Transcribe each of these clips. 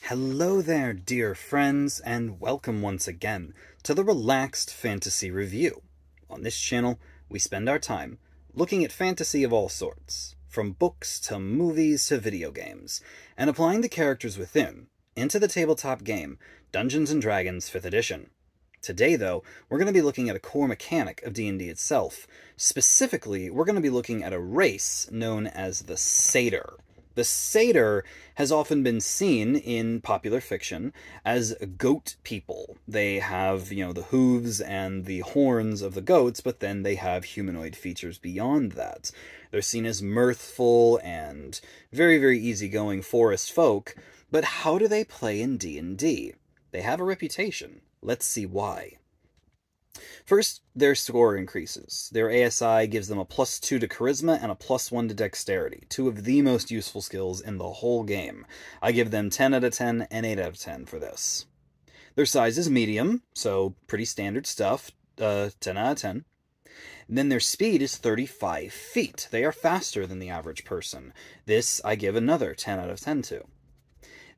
Hello there, dear friends, and welcome once again to the Relaxed Fantasy Review. On this channel, we spend our time looking at fantasy of all sorts, from books to movies to video games, and applying the characters within into the tabletop game Dungeons & Dragons 5th Edition. Today, though, we're going to be looking at a core mechanic of D&D itself. Specifically, we're going to be looking at a race known as the Saytr. The Saytr has often been seen in popular fiction as goat people. They have, the hooves and the horns of the goats, but then they have humanoid features beyond that. They're seen as mirthful and very, very easygoing forest folk, but how do they play in D&D? They have a reputation. Let's see why. First, their score increases. Their ASI gives them a +2 to Charisma and a +1 to Dexterity, two of the most useful skills in the whole game. I give them 10 out of 10 and 8 out of 10 for this. Their size is medium, so pretty standard stuff, 10 out of 10. And then their speed is 35 feet. They are faster than the average person. This I give another 10 out of 10 to.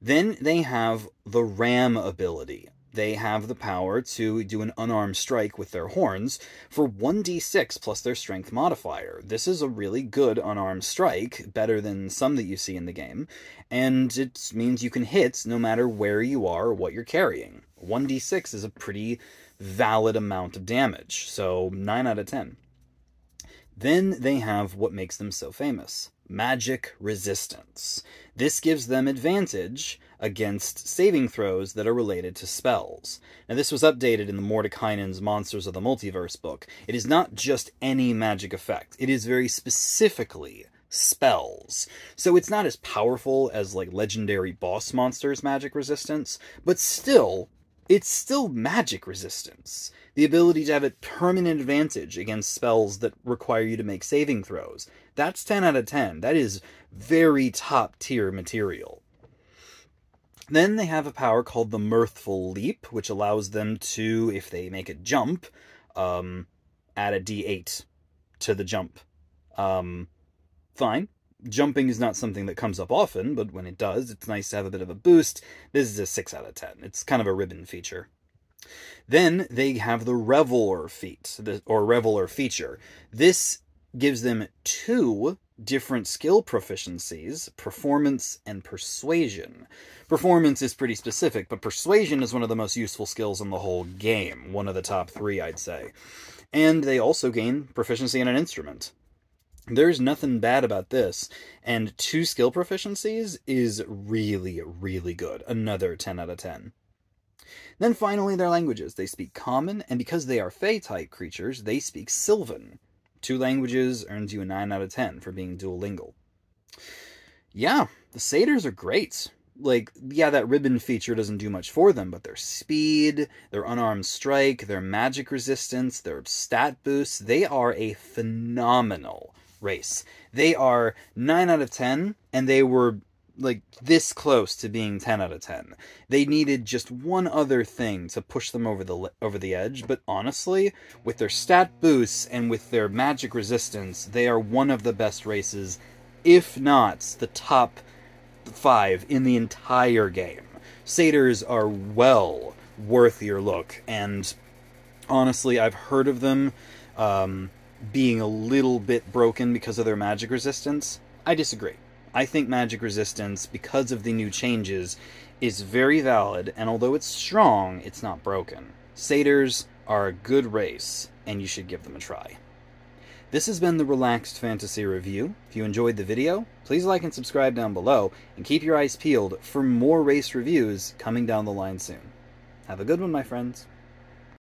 Then they have the Ram ability. They have the power to do an unarmed strike with their horns for 1d6 plus their strength modifier. This is a really good unarmed strike, better than some that you see in the game, and it means you can hit no matter where you are or what you're carrying. 1d6 is a pretty valid amount of damage, so 9 out of 10. Then they have what makes them so famous: magic resistance. This gives them advantage against saving throws that are related to spells. Now, this was updated in the Mordekainen's Monsters of the Multiverse book. It is not just any magic effect. It is very specifically spells. So it's not as powerful as, legendary boss monsters' magic resistance, but still, it's still magic resistance. The ability to have a permanent advantage against spells that require you to make saving throws. That's 10 out of 10. That is very top-tier material. Then they have a power called the Mirthful Leap, which allows them to, if they make a jump, add a d8 to the jump. Fine. Jumping is not something that comes up often, but when it does, it's nice to have a bit of a boost. This is a 6 out of 10. It's kind of a ribbon feature. Then they have the Reveler feat, or Reveler feature. This gives them 2 different skill proficiencies: performance and persuasion. Performance is pretty specific, but persuasion is one of the most useful skills in the whole game. One of the top 3, I'd say. And they also gain proficiency in an instrument. There's nothing bad about this, and 2 skill proficiencies is really, really good. Another 10 out of 10. Then finally, their languages. They speak Common, and because they are Fae-type creatures, they speak Sylvan. 2 languages earns you a 9 out of 10 for being duolingual. Yeah, the Saytrs are great. That ribbon feature doesn't do much for them, but their speed, their unarmed strike, their magic resistance, their stat boosts, they are a phenomenal race. They are 9 out of 10, and they were this close to being 10 out of 10. They needed just one other thing to push them over the edge, but honestly, with their stat boosts and with their magic resistance, they are one of the best races, if not the top 5 in the entire game. Saytrs are well worth your look, and honestly, I've heard of them being a little bit broken because of their magic resistance. I disagree. I think magic resistance, because of the new changes, is very valid, and although it's strong, it's not broken. Saytrs are a good race, and you should give them a try. This has been the Relaxed Fantasy Review. If you enjoyed the video, please like and subscribe down below, and keep your eyes peeled for more race reviews coming down the line soon. Have a good one, my friends.